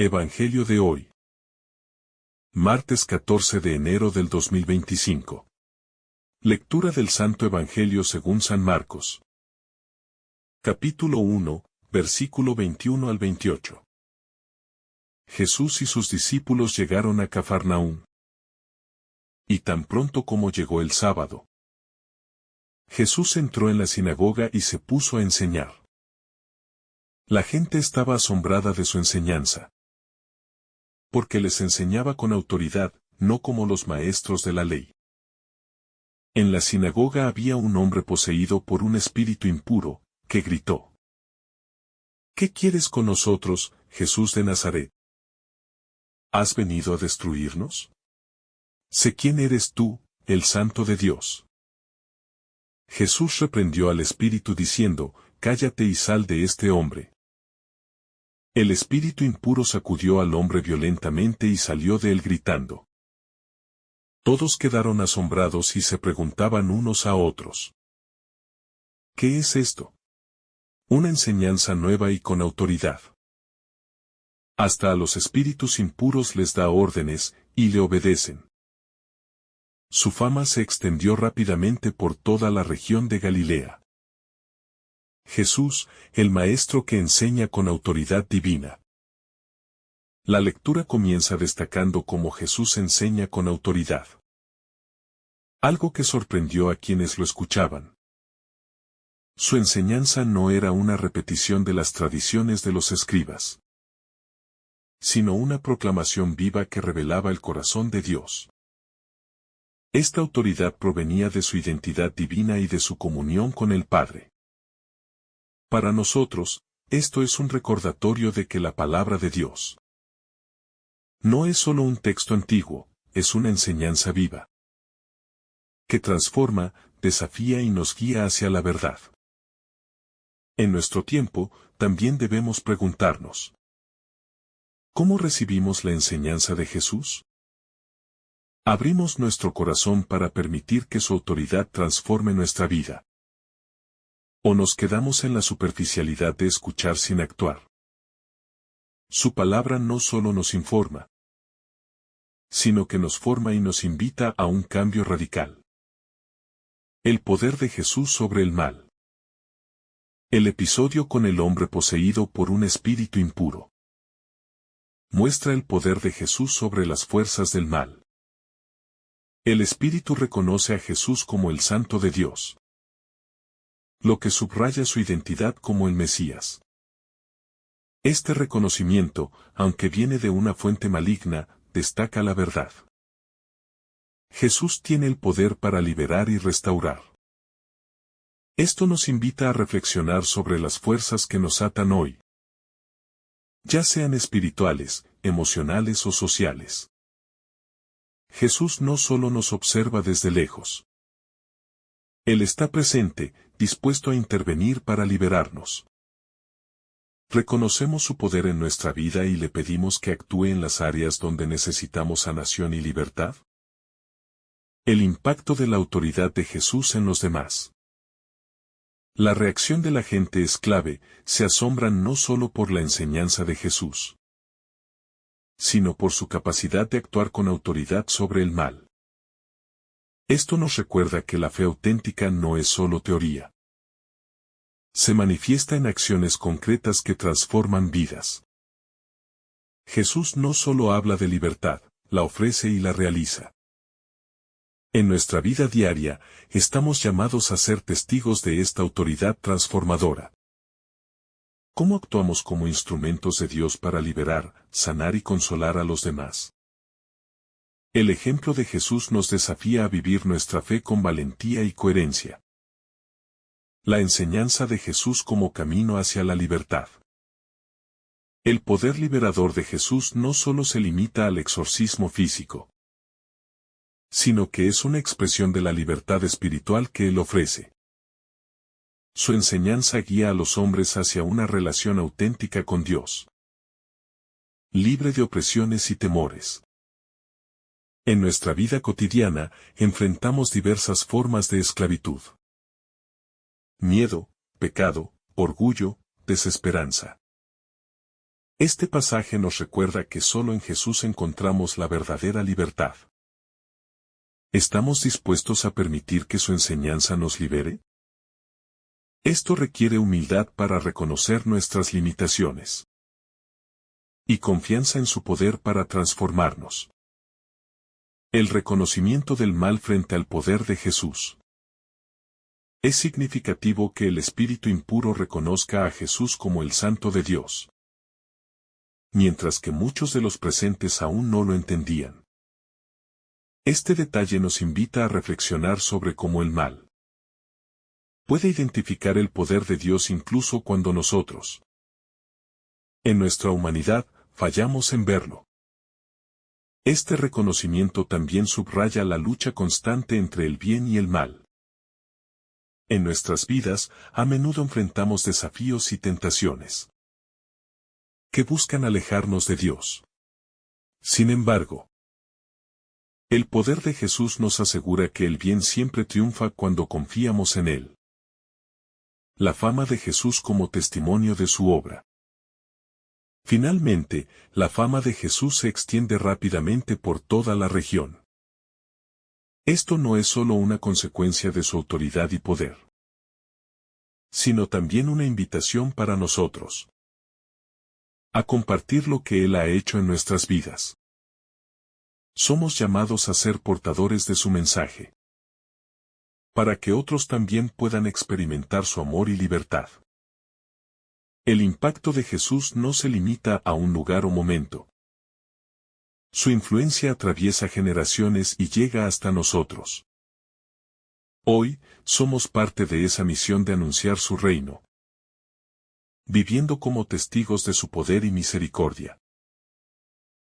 Evangelio de hoy. Martes 14 de enero del 2025. Lectura del Santo Evangelio según San Marcos. Capítulo 1, versículo 21 al 28. Jesús y sus discípulos llegaron a Cafarnaúm. Y tan pronto como llegó el sábado, Jesús entró en la sinagoga y se puso a enseñar. La gente estaba asombrada de su enseñanza, porque les enseñaba con autoridad, no como los maestros de la ley. En la sinagoga había un hombre poseído por un espíritu impuro, que gritó: ¿Qué quieres con nosotros, Jesús de Nazaret? ¿Has venido a destruirnos? Sé quién eres tú, el Santo de Dios. Jesús reprendió al espíritu diciendo: Cállate y sal de este hombre. El espíritu impuro sacudió al hombre violentamente y salió de él gritando. Todos quedaron asombrados y se preguntaban unos a otros: ¿Qué es esto? Una enseñanza nueva y con autoridad. Hasta a los espíritus impuros les da órdenes, y le obedecen. Su fama se extendió rápidamente por toda la región de Galilea. Jesús, el Maestro que enseña con autoridad divina. La lectura comienza destacando cómo Jesús enseña con autoridad. Algo que sorprendió a quienes lo escuchaban. Su enseñanza no era una repetición de las tradiciones de los escribas, sino una proclamación viva que revelaba el corazón de Dios. Esta autoridad provenía de su identidad divina y de su comunión con el Padre. Para nosotros, esto es un recordatorio de que la palabra de Dios no es solo un texto antiguo, es una enseñanza viva, que transforma, desafía y nos guía hacia la verdad. En nuestro tiempo, también debemos preguntarnos: ¿cómo recibimos la enseñanza de Jesús? ¿Abrimos nuestro corazón para permitir que su autoridad transforme nuestra vida? ¿O nos quedamos en la superficialidad de escuchar sin actuar? Su palabra no solo nos informa, sino que nos forma y nos invita a un cambio radical. El poder de Jesús sobre el mal. El episodio con el hombre poseído por un espíritu impuro muestra el poder de Jesús sobre las fuerzas del mal. El espíritu reconoce a Jesús como el Santo de Dios, lo que subraya su identidad como el Mesías. Este reconocimiento, aunque viene de una fuente maligna, destaca la verdad. Jesús tiene el poder para liberar y restaurar. Esto nos invita a reflexionar sobre las fuerzas que nos atan hoy, ya sean espirituales, emocionales o sociales. Jesús no solo nos observa desde lejos. Él está presente, dispuesto a intervenir para liberarnos. ¿Reconocemos su poder en nuestra vida y le pedimos que actúe en las áreas donde necesitamos sanación y libertad? El impacto de la autoridad de Jesús en los demás. La reacción de la gente es clave, se asombran no solo por la enseñanza de Jesús, sino por su capacidad de actuar con autoridad sobre el mal. Esto nos recuerda que la fe auténtica no es solo teoría. Se manifiesta en acciones concretas que transforman vidas. Jesús no solo habla de libertad, la ofrece y la realiza. En nuestra vida diaria, estamos llamados a ser testigos de esta autoridad transformadora. ¿Cómo actuamos como instrumentos de Dios para liberar, sanar y consolar a los demás? El ejemplo de Jesús nos desafía a vivir nuestra fe con valentía y coherencia. La enseñanza de Jesús como camino hacia la libertad. El poder liberador de Jesús no solo se limita al exorcismo físico, sino que es una expresión de la libertad espiritual que Él ofrece. Su enseñanza guía a los hombres hacia una relación auténtica con Dios, libre de opresiones y temores. En nuestra vida cotidiana, enfrentamos diversas formas de esclavitud. Miedo, pecado, orgullo, desesperanza. Este pasaje nos recuerda que solo en Jesús encontramos la verdadera libertad. ¿Estamos dispuestos a permitir que su enseñanza nos libere? Esto requiere humildad para reconocer nuestras limitaciones y confianza en su poder para transformarnos. El reconocimiento del mal frente al poder de Jesús. Es significativo que el espíritu impuro reconozca a Jesús como el Santo de Dios, mientras que muchos de los presentes aún no lo entendían. Este detalle nos invita a reflexionar sobre cómo el mal puede identificar el poder de Dios incluso cuando nosotros, en nuestra humanidad, fallamos en verlo. Este reconocimiento también subraya la lucha constante entre el bien y el mal. En nuestras vidas, a menudo enfrentamos desafíos y tentaciones que buscan alejarnos de Dios. Sin embargo, el poder de Jesús nos asegura que el bien siempre triunfa cuando confiamos en Él. La fama de Jesús como testimonio de su obra. Finalmente, la fama de Jesús se extiende rápidamente por toda la región. Esto no es solo una consecuencia de su autoridad y poder, sino también una invitación para nosotros a compartir lo que Él ha hecho en nuestras vidas. Somos llamados a ser portadores de su mensaje, para que otros también puedan experimentar su amor y libertad. El impacto de Jesús no se limita a un lugar o momento. Su influencia atraviesa generaciones y llega hasta nosotros. Hoy, somos parte de esa misión de anunciar su reino, viviendo como testigos de su poder y misericordia.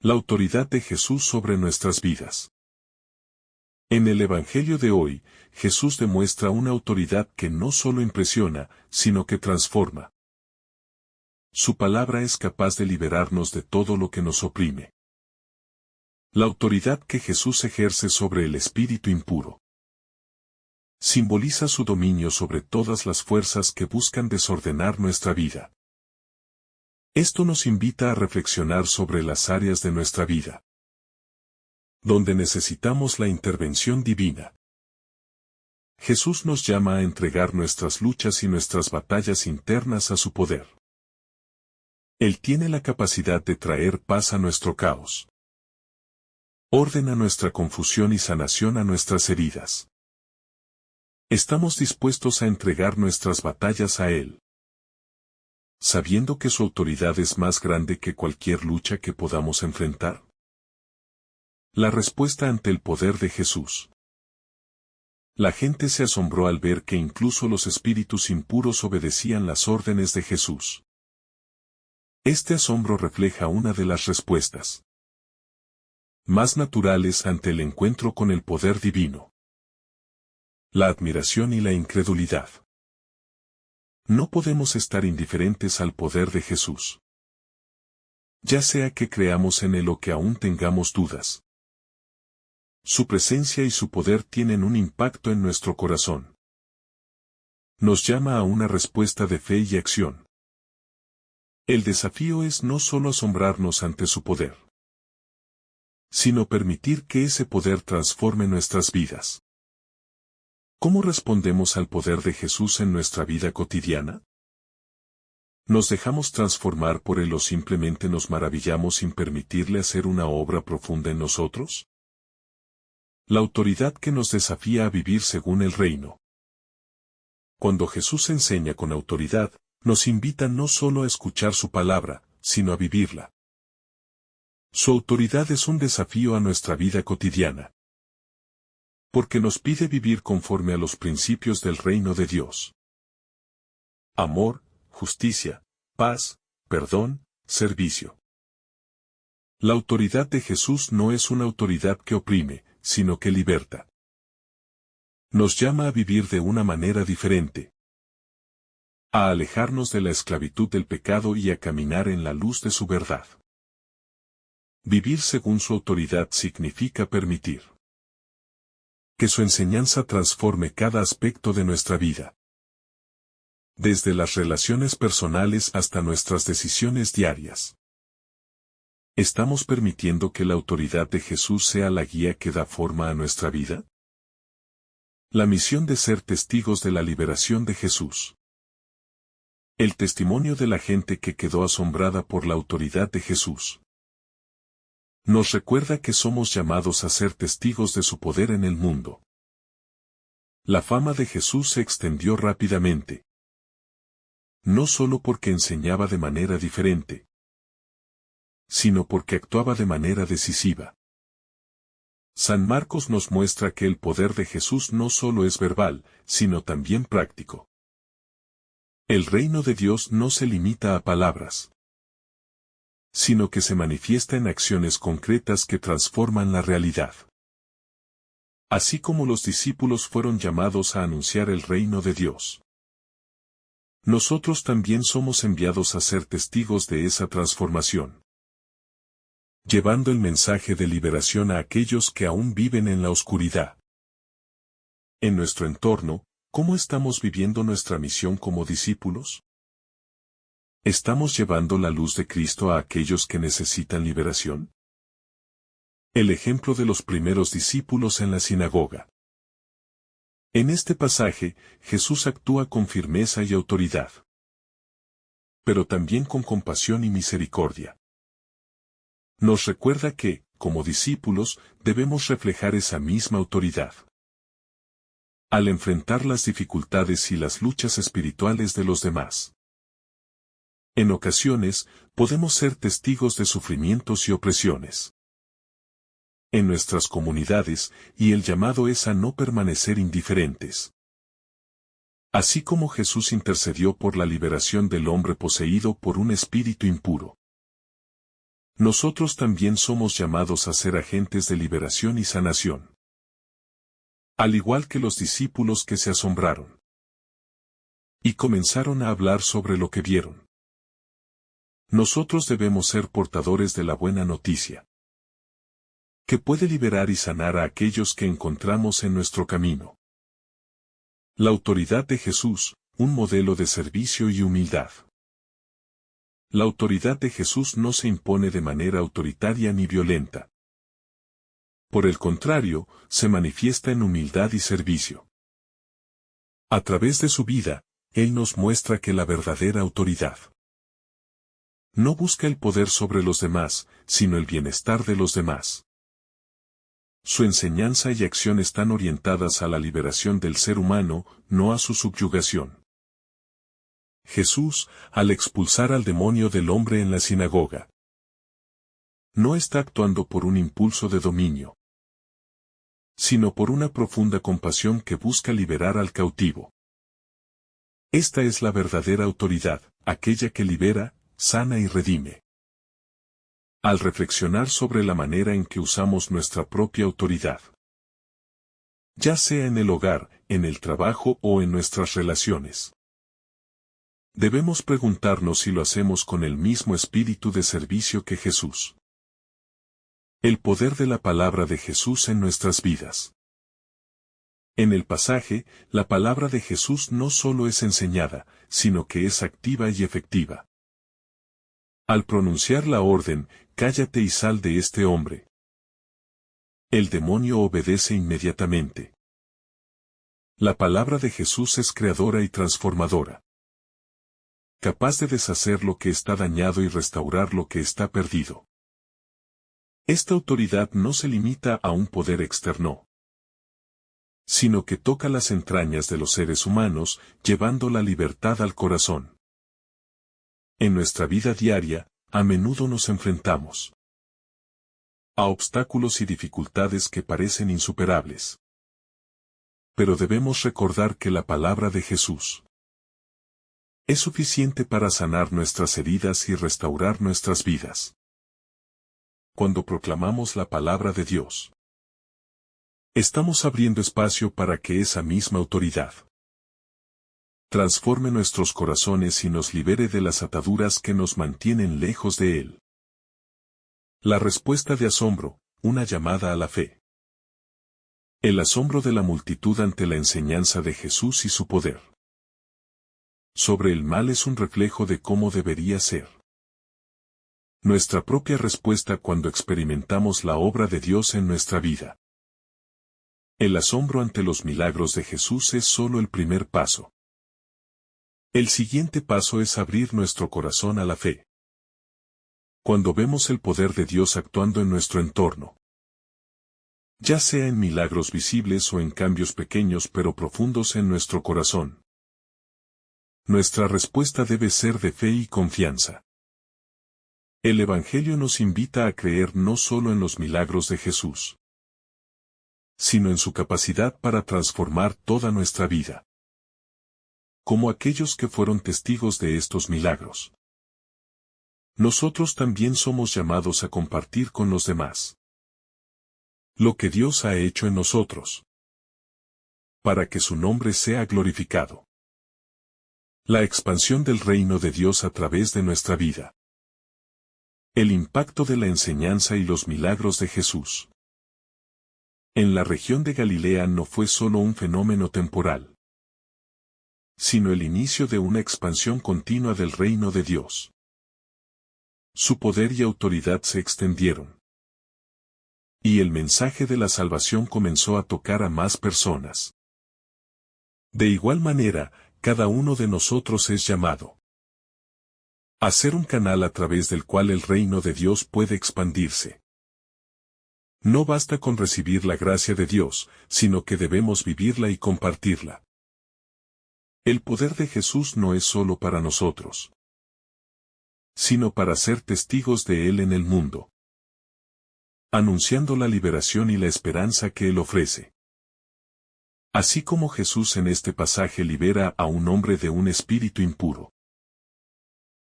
La autoridad de Jesús sobre nuestras vidas. En el Evangelio de hoy, Jesús demuestra una autoridad que no solo impresiona, sino que transforma. Su palabra es capaz de liberarnos de todo lo que nos oprime. La autoridad que Jesús ejerce sobre el espíritu impuro simboliza su dominio sobre todas las fuerzas que buscan desordenar nuestra vida. Esto nos invita a reflexionar sobre las áreas de nuestra vida donde necesitamos la intervención divina. Jesús nos llama a entregar nuestras luchas y nuestras batallas internas a su poder. Él tiene la capacidad de traer paz a nuestro caos, orden a nuestra confusión y sanación a nuestras heridas. Estamos dispuestos a entregar nuestras batallas a Él, sabiendo que su autoridad es más grande que cualquier lucha que podamos enfrentar. La respuesta ante el poder de Jesús. La gente se asombró al ver que incluso los espíritus impuros obedecían las órdenes de Jesús. Este asombro refleja una de las respuestas más naturales ante el encuentro con el poder divino: la admiración y la incredulidad. No podemos estar indiferentes al poder de Jesús, ya sea que creamos en Él o que aún tengamos dudas. Su presencia y su poder tienen un impacto en nuestro corazón. Nos llama a una respuesta de fe y acción. El desafío es no solo asombrarnos ante su poder, sino permitir que ese poder transforme nuestras vidas. ¿Cómo respondemos al poder de Jesús en nuestra vida cotidiana? ¿Nos dejamos transformar por Él o simplemente nos maravillamos sin permitirle hacer una obra profunda en nosotros? La autoridad que nos desafía a vivir según el reino. Cuando Jesús enseña con autoridad, nos invita no solo a escuchar su palabra, sino a vivirla. Su autoridad es un desafío a nuestra vida cotidiana, porque nos pide vivir conforme a los principios del reino de Dios. Amor, justicia, paz, perdón, servicio. La autoridad de Jesús no es una autoridad que oprime, sino que liberta. Nos llama a vivir de una manera diferente, a alejarnos de la esclavitud del pecado y a caminar en la luz de su verdad. Vivir según su autoridad significa permitir que su enseñanza transforme cada aspecto de nuestra vida, desde las relaciones personales hasta nuestras decisiones diarias. ¿Estamos permitiendo que la autoridad de Jesús sea la guía que da forma a nuestra vida? La misión de ser testigos de la liberación de Jesús. El testimonio de la gente que quedó asombrada por la autoridad de Jesús. Nos recuerda que somos llamados a ser testigos de su poder en el mundo. La fama de Jesús se extendió rápidamente. No solo porque enseñaba de manera diferente, sino porque actuaba de manera decisiva. San Marcos nos muestra que el poder de Jesús no solo es verbal, sino también práctico. El reino de Dios no se limita a palabras, sino que se manifiesta en acciones concretas que transforman la realidad. Así como los discípulos fueron llamados a anunciar el reino de Dios, nosotros también somos enviados a ser testigos de esa transformación, llevando el mensaje de liberación a aquellos que aún viven en la oscuridad. En nuestro entorno, ¿cómo estamos viviendo nuestra misión como discípulos? ¿Estamos llevando la luz de Cristo a aquellos que necesitan liberación? El ejemplo de los primeros discípulos en la sinagoga. En este pasaje, Jesús actúa con firmeza y autoridad, pero también con compasión y misericordia. Nos recuerda que, como discípulos, debemos reflejar esa misma autoridad al enfrentar las dificultades y las luchas espirituales de los demás. En ocasiones, podemos ser testigos de sufrimientos y opresiones en nuestras comunidades, y el llamado es a no permanecer indiferentes. Así como Jesús intercedió por la liberación del hombre poseído por un espíritu impuro, nosotros también somos llamados a ser agentes de liberación y sanación. Al igual que los discípulos que se asombraron y comenzaron a hablar sobre lo que vieron, nosotros debemos ser portadores de la buena noticia, que puede liberar y sanar a aquellos que encontramos en nuestro camino. La autoridad de Jesús, un modelo de servicio y humildad. La autoridad de Jesús no se impone de manera autoritaria ni violenta. Por el contrario, se manifiesta en humildad y servicio. A través de su vida, Él nos muestra que la verdadera autoridad no busca el poder sobre los demás, sino el bienestar de los demás. Su enseñanza y acción están orientadas a la liberación del ser humano, no a su subyugación. Jesús, al expulsar al demonio del hombre en la sinagoga, no está actuando por un impulso de dominio, sino por una profunda compasión que busca liberar al cautivo. Esta es la verdadera autoridad, aquella que libera, sana y redime. Al reflexionar sobre la manera en que usamos nuestra propia autoridad, ya sea en el hogar, en el trabajo o en nuestras relaciones, debemos preguntarnos si lo hacemos con el mismo espíritu de servicio que Jesús. El poder de la palabra de Jesús en nuestras vidas. En el pasaje, la palabra de Jesús no solo es enseñada, sino que es activa y efectiva. Al pronunciar la orden, cállate y sal de este hombre, el demonio obedece inmediatamente. La palabra de Jesús es creadora y transformadora, capaz de deshacer lo que está dañado y restaurar lo que está perdido. Esta autoridad no se limita a un poder externo, sino que toca las entrañas de los seres humanos, llevando la libertad al corazón. En nuestra vida diaria, a menudo nos enfrentamos a obstáculos y dificultades que parecen insuperables. Pero debemos recordar que la palabra de Jesús es suficiente para sanar nuestras heridas y restaurar nuestras vidas. Cuando proclamamos la palabra de Dios, estamos abriendo espacio para que esa misma autoridad transforme nuestros corazones y nos libere de las ataduras que nos mantienen lejos de Él. La respuesta de asombro, una llamada a la fe. El asombro de la multitud ante la enseñanza de Jesús y su poder sobre el mal es un reflejo de cómo debería ser nuestra propia respuesta cuando experimentamos la obra de Dios en nuestra vida. El asombro ante los milagros de Jesús es solo el primer paso. El siguiente paso es abrir nuestro corazón a la fe. Cuando vemos el poder de Dios actuando en nuestro entorno, ya sea en milagros visibles o en cambios pequeños pero profundos en nuestro corazón, nuestra respuesta debe ser de fe y confianza. El Evangelio nos invita a creer no solo en los milagros de Jesús, sino en su capacidad para transformar toda nuestra vida. Como aquellos que fueron testigos de estos milagros, nosotros también somos llamados a compartir con los demás lo que Dios ha hecho en nosotros, para que su nombre sea glorificado. La expansión del reino de Dios a través de nuestra vida. El impacto de la enseñanza y los milagros de Jesús. En la región de Galilea no fue solo un fenómeno temporal, sino el inicio de una expansión continua del reino de Dios. Su poder y autoridad se extendieron, y el mensaje de la salvación comenzó a tocar a más personas. De igual manera, cada uno de nosotros es llamado a ser un canal a través del cual el reino de Dios puede expandirse. No basta con recibir la gracia de Dios, sino que debemos vivirla y compartirla. El poder de Jesús no es solo para nosotros, sino para ser testigos de Él en el mundo, anunciando la liberación y la esperanza que Él ofrece. Así como Jesús en este pasaje libera a un hombre de un espíritu impuro,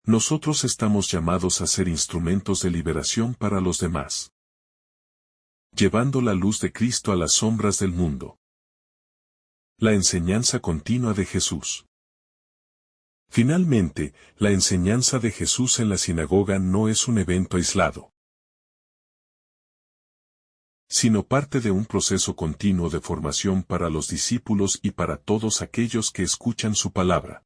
nosotros estamos llamados a ser instrumentos de liberación para los demás, llevando la luz de Cristo a las sombras del mundo. La enseñanza continua de Jesús. Finalmente, la enseñanza de Jesús en la sinagoga no es un evento aislado, sino parte de un proceso continuo de formación para los discípulos y para todos aquellos que escuchan su palabra.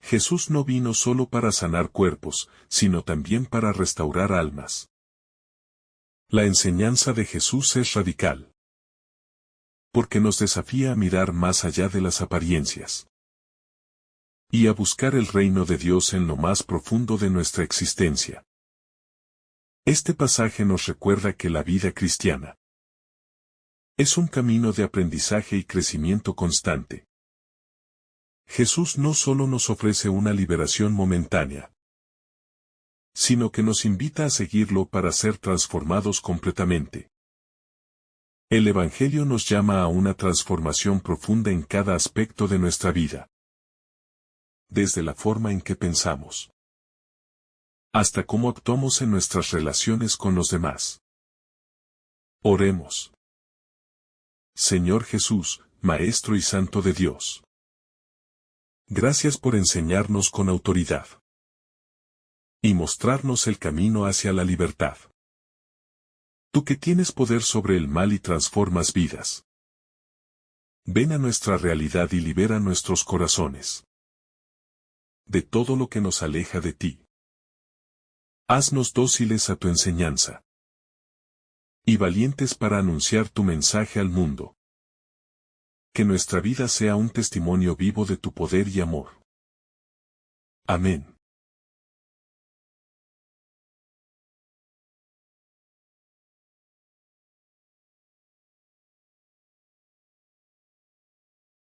Jesús no vino solo para sanar cuerpos, sino también para restaurar almas. La enseñanza de Jesús es radical, porque nos desafía a mirar más allá de las apariencias y a buscar el reino de Dios en lo más profundo de nuestra existencia. Este pasaje nos recuerda que la vida cristiana es un camino de aprendizaje y crecimiento constante. Jesús no solo nos ofrece una liberación momentánea, sino que nos invita a seguirlo para ser transformados completamente. El Evangelio nos llama a una transformación profunda en cada aspecto de nuestra vida, desde la forma en que pensamos hasta cómo actuamos en nuestras relaciones con los demás. Oremos. Señor Jesús, Maestro y Santo de Dios, gracias por enseñarnos con autoridad y mostrarnos el camino hacia la libertad. Tú que tienes poder sobre el mal y transformas vidas, ven a nuestra realidad y libera nuestros corazones de todo lo que nos aleja de ti. Haznos dóciles a tu enseñanza y valientes para anunciar tu mensaje al mundo. Que nuestra vida sea un testimonio vivo de tu poder y amor. Amén.